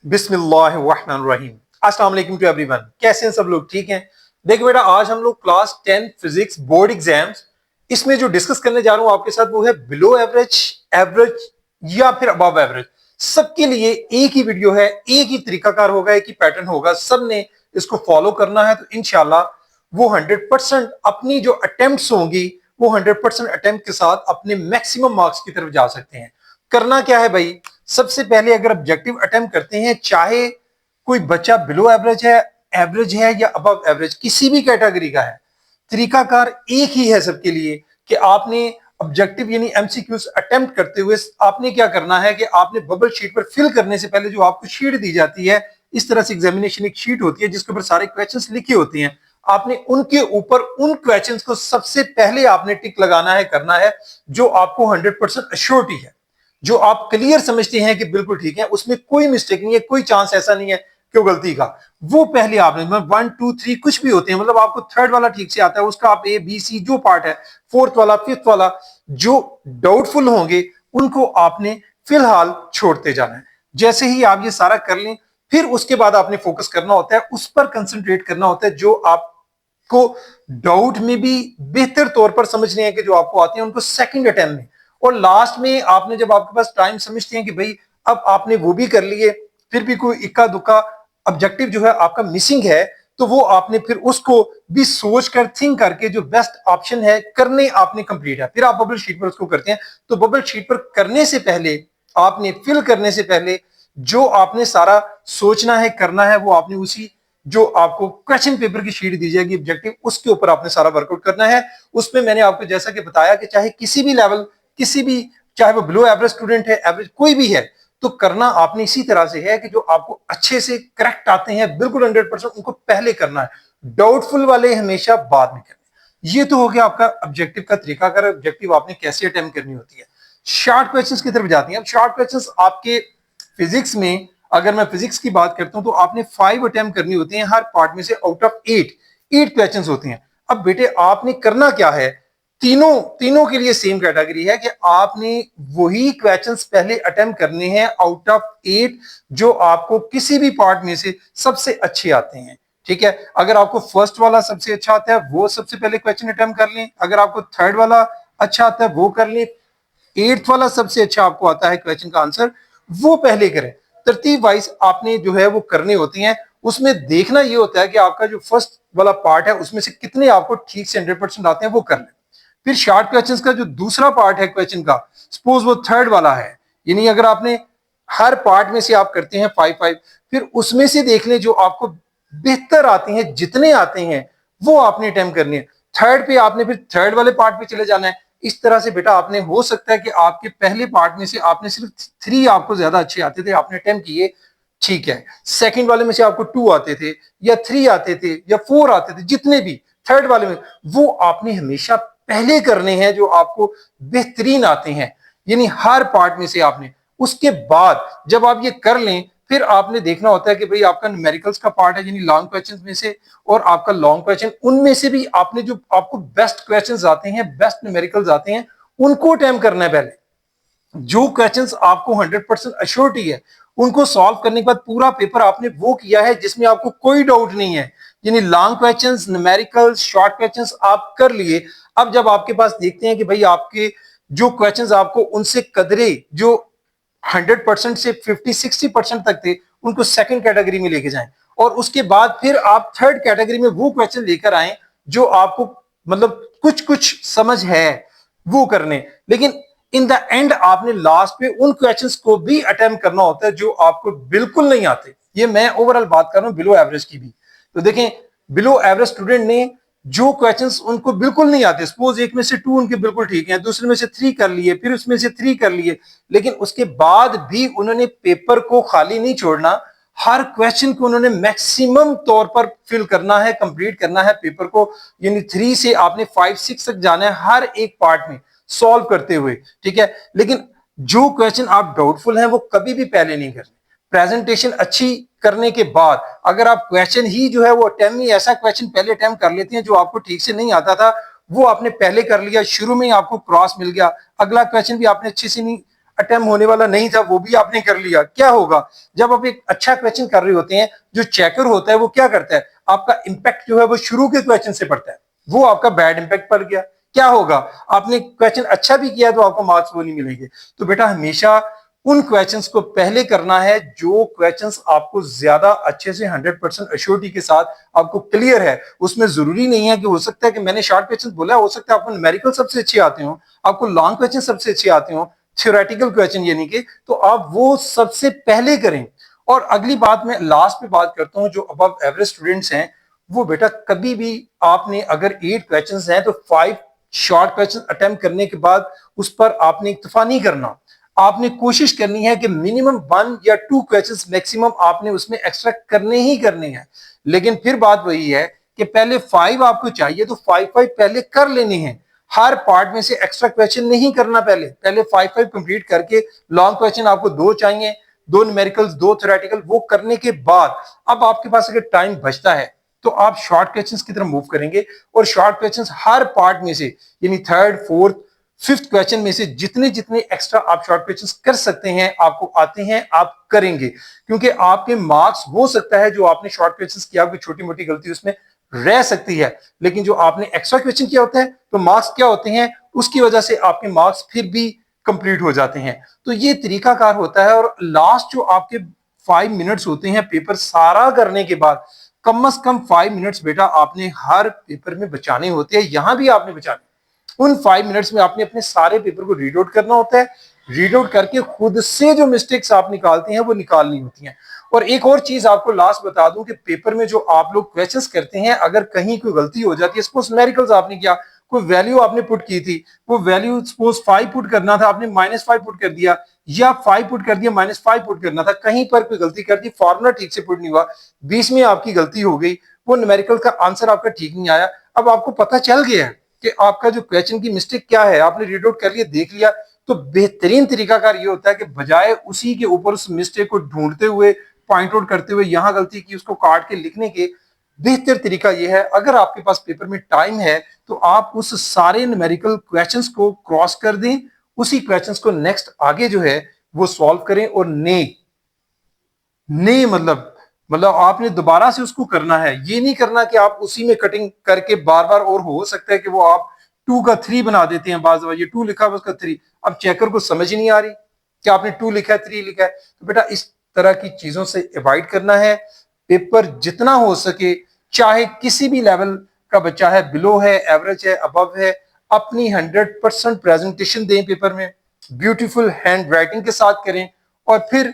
बिस्मिल्लाहिर्रहमानिर्रहीम। अस्सलाम वालेकुम टू एवरीवन। कैसे हैं सब लोग? ठीक हैं। देखो बेटा, आज हम लोग क्लास 10 फिजिक्स बोर्ड एग्जाम्स इसमें जो डिस्कस करने जा रहा हूं आपके साथ वो है बिलो एवरेज, एवरेज या फिर अबव एवरेज। सबके लिए एक ही वीडियो है, एक ही तरीकाकार होगा, एक ही पैटर्न होगा, सब ने इसको फॉलो करना है। तो इंशाल्लाह वो 100% अपनी जो अटेम्प्ट्स होंगी वो 100% अटेम्प्ट के साथ अपने मैक्सिमम मार्क्स की तरफ जा सकते हैं। करना क्या है भाई? सबसे पहले अगर ऑब्जेक्टिव अटेम्प्ट करते हैं, चाहे कोई बच्चा बिलो एवरेज है या अबव एवरेज, किसी भी कैटेगरी का है, तरीकाकार एक ही है सबके लिए कि आपने ऑब्जेक्टिव यानी एमसीक्यूज अटेम्प्ट करते हुए आपने क्या करना है कि आपने बबल शीट पर फिल करने से पहले जो आपको शीट दी जाती है, इस तरह से एग्जामिनेशन एक शीट होती है जिसके ऊपर सारे क्वेश्चंस लिखे होते हैं, आपने उनके ऊपर उन क्वेश्चंस को सबसे पहले आपने टिक लगाना है, करना है, जो आपको 100% अश्योरिटी है, जो आप क्लियर समझते हैं कि बिल्कुल ठीक है, उसमें कोई मिस्टेक नहीं है, कोई चांस ऐसा नहीं है कि वो गलती का। वो पहले आपने 1 2 3 कुछ भी होते हैं, मतलब आपको थर्ड वाला ठीक से आता है, उसका आप ए बी सी जो पार्ट है, फोर्थ वाला फिफ्थ वाला जो डाउटफुल होंगे उनको आपने फिलहाल छोड़ते जाना है। जैसे ही आप ये सारा कर लें, फिर उसके बाद आपने फोकस करना होता है, उस पर कंसंट्रेट करना होता है जो आपको डाउट में भी बेहतर तौर पर समझने हैं कि जो आपको आते हैं उनको सेकंड अटेम्प्ट में। और लास्ट में आपने जब आपके पास टाइम समझते हैं कि भाई अब आपने वो भी कर लिए, फिर भी कोई इक्का दुक्का ऑब्जेक्टिव जो है आपका मिसिंग है, तो वो आपने फिर उसको भी सोच कर थिंक करके जो बेस्ट ऑप्शन है करने आपने कंप्लीट है, फिर आप बबल शीट पर उसको करते हैं। तो बबल शीट पर करने से पहले, आपने फिल करने से पहले जो आपने सारा सोचना है, करना है, वो आपने उसी जो आपको क्वेश्चन पेपर की शीट दी जाएगी ऑब्जेक्टिव, उसके ऊपर आपने सारा वर्कआउट करना है। उसमें मैंने आपको जैसा कि बताया कि चाहे किसी भी लेवल, किसी भी, चाहे वो बिलो एवरेज स्टूडेंट है, एवरेज कोई भी है, तो करना आपने इसी तरह से है कि जो आपको अच्छे से करेक्ट आते हैं बिल्कुल 100% उनको पहले करना है, डाउटफुल वाले हमेशा बाद में करना। ये तो हो गया आपका ऑब्जेक्टिव का तरीका कर, ऑब्जेक्टिव आपने कैसे अटेम्प्ट करनी होती है। शॉर्ट क्वेश्चंस की तरफ जाती हैं। अब शॉर्ट क्वेश्चंस आपके फिजिक्स में, अगर मैं फिजिक्स की बात करता हूं तो आपने 5 अटेम्प्ट करनी होती हैं हर पार्ट में से, आउट ऑफ 8 क्वेश्चंस होते हैं। अब बेटे आपने करना क्या है, तीनों तीनों के लिए सेम कैटेगरी है कि आपने वही क्वेश्चंस पहले अटेम्प्ट करने हैं आउट ऑफ 8 जो आपको किसी भी पार्ट में से सबसे अच्छे आते हैं। ठीक है, अगर आपको फर्स्ट वाला सबसे अच्छा आता है वो सबसे पहले क्वेश्चन अटेम्प्ट कर लें, अगर आपको थर्ड वाला अच्छा आता है वो कर लें, एट्थ वाला सबसे अच्छा आपको आता है क्वेश्चन का आंसर, वो पहले करें। तरतीब वाइज आपने जो है वो करने होती हैं। उसमें देखना ये होता है कि आपका जो फर्स्ट वाला पार्ट है उसमें से कितने आपको ठीक से 100% आते हैं, वो कर लें। फिर शॉर्ट क्वेश्चंस का जो दूसरा पार्ट है क्वेश्चन का, सपोज वो थर्ड वाला है, यानी अगर आपने हर पार्ट में से आप करते हैं 5 5, फिर उसमें से देख लें जो आपको बेहतर आते हैं, जितने आते हैं वो आपने अटेम्प्ट करनी है। थर्ड पे आपने फिर थर्ड वाले पार्ट पे चले जाना है। इस तरह से बेटा आपने, हो सकता है कि आपके पहले पार्ट में से आपने सिर्फ 3 आपको ज्यादा अच्छे आते थे, आपने अटेम्प्ट किए, ठीक है। सेकंड वाले में से आपको 2 आते थे या 3 आते थे या 4 आते थे, जितने भी थर्ड वाले में, वो आपने हमेशा पहले करने हैं जो आपको बेहतरीन आते हैं, यानी हर पार्ट में से आपने। उसके बाद जब आप ये कर लें, फिर आपने देखना होता है कि भाई आपका न्यूमेरिकल्स का पार्ट है, यानी लॉन्ग क्वेश्चंस में से, और आपका लॉन्ग क्वेश्चन, उनमें से भी आपने जो आपको बेस्ट क्वेश्चंस आते हैं, बेस्ट न्यूमेरिकल्स आते हैं, उनको अटेम्प्ट करना है पहले। जो क्वेश्चंस आपको 100% अश्योरिटी है उनको सॉल्व करने के बाद पूरा पेपर आपने वो किया है जिसमें आपको कोई डाउट नहीं है, यानी long questions, numericals, short questions आप कर लिए। अब जब आपके पास देखते हैं कि भाई आपके जो क्वेश्चंस आपको उनसे कदरे जो 100% से 50-60% तक थे, उनको सेकंड कैटेगरी में लेके जाएं, और उसके बाद फिर आप थर्ड कैटेगरी में वो क्वेश्चन लेकर आए जो आपको मतलब कुछ कुछ समझ है वो करने। लेकिन इन द एंड आपने लास्ट पे उन क्वेश्चंस को भी अटेम्प्ट करना होता है जो आपको बिल्कुल नहीं आते। ये मैं ओवरऑल बात कर रहा हूं बिलो एवरेज की भी। तो देखें, बिलो एवरेज स्टूडेंट ने जो क्वेश्चंस उनको बिल्कुल नहीं आते, सपोज एक में से 2 उनके बिल्कुल ठीक हैं, दूसरे में से 3 कर लिए, फिर उसमें से 3 कर लिए, लेकिन उसके बाद भी उन्होंने पेपर को खाली नहीं छोड़ना, हर क्वेश्चन को उन्होंने मैक्सिमम तौर पर फिल करना है, कंप्लीट करना है पेपर को, यानी 3 से आपने 5 6 तक जाना है हर एक पार्ट में सॉल्व करते हुए। ठीक है, लेकिन जो क्वेश्चन आप डाउटफुल हैं वो कभी भी पहले नहीं करने। प्रेजेंटेशन अच्छी करने के बाद अगर आप क्वेश्चन ही जो है वो अटेम्प्ट ही ऐसा क्वेश्चन पहले अटेम्प्ट कर लेते हैं जो आपको ठीक से नहीं आता था, वो आपने पहले कर लिया, शुरू में ही आपको क्रॉस मिल गया, अगला क्वेश्चन भी आपने अच्छे से नहीं अटेम्प्ट होने वाला नहीं था वो भी आपने कर लिया। क्या होगा जब आप एक अच्छा क्वेश्चन कर रहे होते हैं, जो चेकर होता है वो क्या करता है, आपका इंपैक्ट जो है वो शुरू के क्वेश्चन से पड़ता है, वो आपका बैड इंपैक्ट पड़ गया। क्या होगा, आपने क्वेश्चन अच्छा भी किया तो आपको मार्क्स वो नहीं मिलेंगे। तो बेटा हमेशा उन क्वेश्चंस को पहले करना है जो क्वेश्चंस आपको ज्यादा अच्छे से 100% अश्योरिटी के साथ आपको क्लियर है। उसमें जरूरी नहीं है कि हो सकता है कि मैंने शॉर्ट क्वेश्चन बोला, हो सकता है आपको न्यूमेरिकल सबसे अच्छे आते हो, आपको लॉन्ग क्वेश्चन सबसे अच्छे आते हो, थ्योरेटिकल क्वेश्चन यानी कि, तो आप वो सबसे पहले करें। और अगली बात मैं लास्ट में बात करता हूं, जो अबव एवरेज स्टूडेंट्स हैं वो बेटा कभी भी आपने अगर 8 क्वेश्चंस हैं तो 5 शॉर्ट क्वेश्चन अटेम्प्ट करने के बाद उस पर आपने इक्तफा नहीं करना। आपने कोशिश करनी है कि मिनिमम 1 या 2 क्वेश्चंस मैक्सिमम आपने उसमें एक्स्ट्रा करने ही करने हैं। लेकिन फिर बात वही है कि पहले 5 आपको चाहिए तो 5 पहले कर लेने हैं। हर पार्ट में से एक्स्ट्रा क्वेश्चन नहीं करना, पहले पहले 5 कंप्लीट करके लॉन्ग क्वेश्चन आपको 2 चाहिए, 2 न्यूमेरिकल्स 2 थ्योरेटिकल, वो करने के बाद अब आपके पास अगर टाइम बचता है तो आप शॉर्ट क्वेश्चंस की तरफ मूव करेंगे। और शॉर्ट क्वेश्चंस हर पार्ट में से यानी थर्ड फोर्थ फिफ्थ क्वेश्चन में से जितने जितने एक्स्ट्रा आप शॉर्ट क्वेश्चंस कर सकते हैं, आपको आते हैं, आप करेंगे। क्योंकि आपके मार्क्स हो सकता है जो आपने शॉर्ट क्वेश्चंस किया कोई छोटी मोटी गलती उसमें रह सकती है, लेकिन जो आपने एक्स्ट्रा क्वेश्चन किया होता है तो मार्क्स क्या होते हैं, उसकी वजह से आपके मार्क्स फिर भी कंप्लीट हो जाते हैं। तो ये तरीकाकार होता है। और लास्ट जो आपके 5 मिनट्स होते हैं पेपर सारा करने के बाद, कम से कम 5 मिनट्स बेटा आपने हर पेपर में बचाने होते हैं। यहां भी आपने बचाने, उन 5 मिनट्स में आपने अपने सारे पेपर को रीड आउट करना होता है। रीड आउट करके खुद से जो मिस्टेक्स आप निकालते हैं वो निकालनी होती हैं। और एक और चीज आपको लास्ट बता दूं कि पेपर में जो आप लोग क्वेश्चंस करते हैं, अगर कहीं कोई गलती हो जाती है, सपोज न्यूमेरिकल्स आपने किया, कोई वैल्यू आपने पुट की थी, वो वैल्यू सपोज 5 पुट करना था, आपने -5 पुट कर दिया, या 5 पुट कर दिया, -5 पुट करना था, कहीं पर कोई गलती कर दी, फॉर्मूला ठीक से पुट नहीं हुआ, बीच में आपकी गलती हो गई, वो न्यूमेरिकल का आंसर आपका ठीक नहीं आया। अब आपको पता चल गया है कि आपका जो क्वेश्चन की मिस्टेक क्या है, आपने रीड आउट कर लिया, देख लिया, तो बेहतरीन तरीकाकार ये होता है कि बजाय उसी के ऊपर उस मिस्टेक को ढूंढते हुए, पॉइंट आउट करते हुए, यहां गलती की उसको काट के लिखने के, बेहतर तरीका यह है, अगर आपके पास पेपर में टाइम है तो आप उस सारे न्यूमेरिकल क्वेश्चंस को क्रॉस कर दें, उसी क्वेश्चंस को नेक्स्ट आगे जो है वो सॉल्व करें। और ने ने मतलब आपने दोबारा से उसको करना है। ये नहीं करना कि आप उसी में कटिंग करके बार बार, और हो सकता है कि वो आप 2 का 3 बना देते हैं, बार ये 2 लिखा है उसका 3, अब चेकर को समझ ही नहीं आ रही कि आपने 2 लिखा है 3 लिखा है। तो बेटा इस तरह की चीजों से अवॉइड करना है। पेपर जितना हो सके, चाहे किसी भी लेवल का बच्चा है, बिलो है, एवरेज है, अबव है, अपनी 100% प्रेजेंटेशन दें पेपर में, ब्यूटीफुल हैंड राइटिंग के साथ करें। और फिर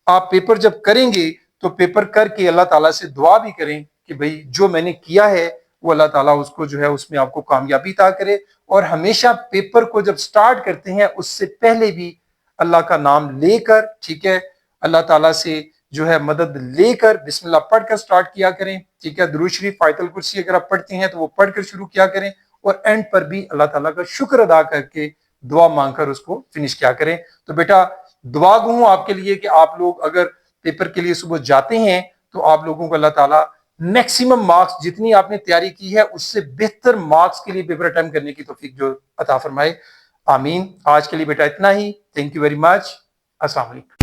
आप पेपर जब करेंगे तो पेपर करके अल्लाह ताला से दुआ भी करें कि भाई जो मैंने किया है वो अल्लाह ताला उसको जो है उसमें आपको कामयाबी अता करे। और हमेशा पेपर को जब स्टार्ट करते हैं उससे पहले भी अल्लाह का नाम लेकर, ठीक है, अल्लाह ताला से जो है मदद लेकर बिस्मिल्लाह पढ़कर स्टार्ट किया करें, ठीक है। दुरूद शरीफ आयतुल कुर्सी अगर आप पढ़ते हैं तो वो पढ़कर शुरू किया करें, और एंड पर भी अल्लाह ताला का शुक्र अदा करके दुआ मांगकर उसको फिनिश किया करें। तो बेटा दुआ गो हूं आपके लिए कि आप लोग अगर पेपर के लिए सुबह जाते हैं तो आप लोगों को अल्लाह ताला मैक्सिमम मार्क्स, जितनी आपने तैयारी की है उससे बेहतर मार्क्स के लिए पेपर अटेम्प्ट करने की तौफीक जो अता फरमाए। आमीन। आज के लिए बेटा इतना ही। Thank you very much. अस्सलाम वालेकुम।